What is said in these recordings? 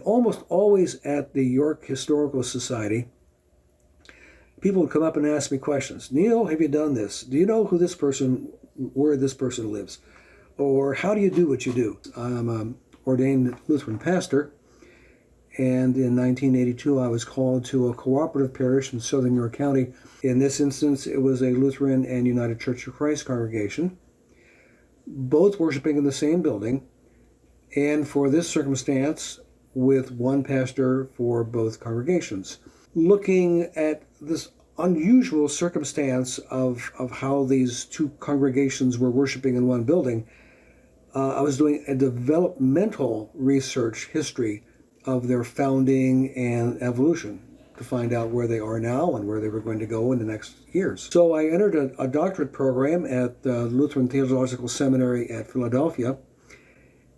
almost always at the York Historical Society, people would come up and ask me questions. Neal, have you done this? Do you know who this person, where this person lives? Or how do you do what you do? I'm an ordained Lutheran pastor, and in 1982 I was called to a cooperative parish in southern York County. In this instance, it was a Lutheran and United Church of Christ congregation, both worshiping in the same building, and for this circumstance, with one pastor for both congregations. Looking at this unusual circumstance of how these two congregations were worshiping in one building, I was doing a developmental research history of their founding and evolution to find out where they are now and where they were going to go in the next years. So I entered a doctorate program at the Lutheran Theological Seminary at Philadelphia,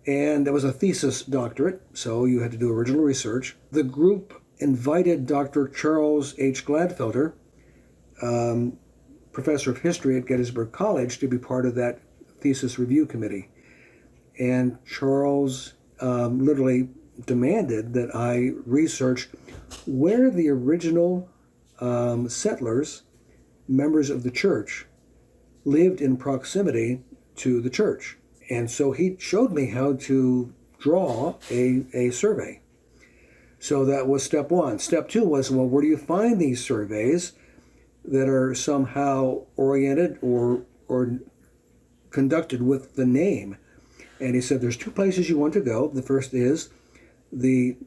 and it was a thesis doctorate, so you had to do original research. The group invited Dr. Charles H. Gladfelter, professor of history at Gettysburg College, to be part of that thesis review committee. And Charles literally demanded that I research where the original settlers, members of the church, lived in proximity to the church. And so he showed me how to draw a survey. So that was step one. Step two was, well, where do you find these surveys that are somehow oriented or conducted with the name? And he said, there's two places you want to go. The first is the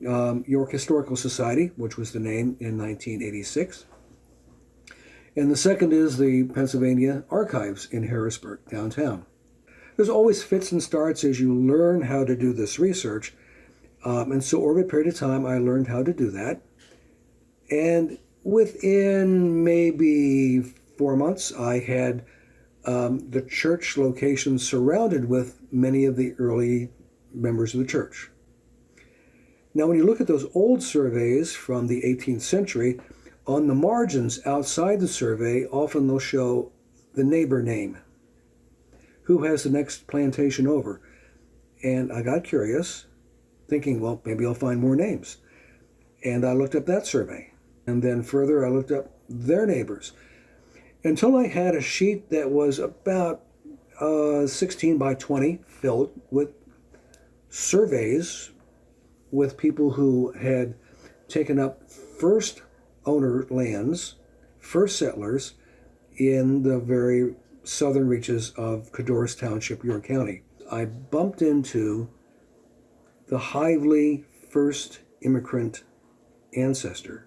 York Historical Society, which was the name in 1986. And the second is the Pennsylvania Archives in Harrisburg, downtown. There's always fits and starts as you learn how to do this research. And so over a period of time, I learned how to do that. And within maybe 4 months, I had the church location surrounded with many of the early members of the church. Now, when you look at those old surveys from the 18th century, on the margins outside the survey, often they'll show the neighbor name. Who has the next plantation over? And I got curious, thinking, well, maybe I'll find more names. And I looked up that survey. And then further, I looked up their neighbors, until I had a sheet that was about 16 by 20 filled with surveys with people who had taken up first owner lands, first settlers in the very southern reaches of Cadorus Township, York County. I bumped into the Hively first immigrant ancestor.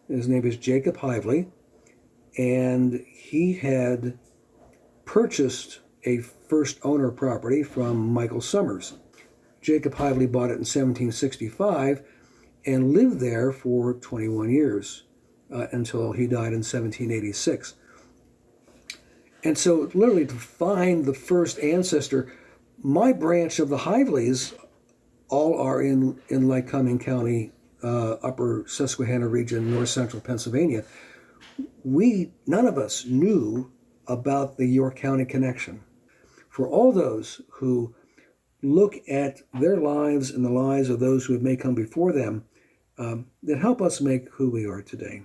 His name is Jacob Hively, and he had purchased a first owner property from Michael Summers. Jacob Hively bought it in 1765 and lived there for 21 years until he died in 1786. And so literally to find the first ancestor, my branch of the Hiveleys all are in Lycoming County, upper Susquehanna region, north central Pennsylvania. None of us knew about the York County connection. For all those who look at their lives and the lives of those who may come before them, that help us make who we are today.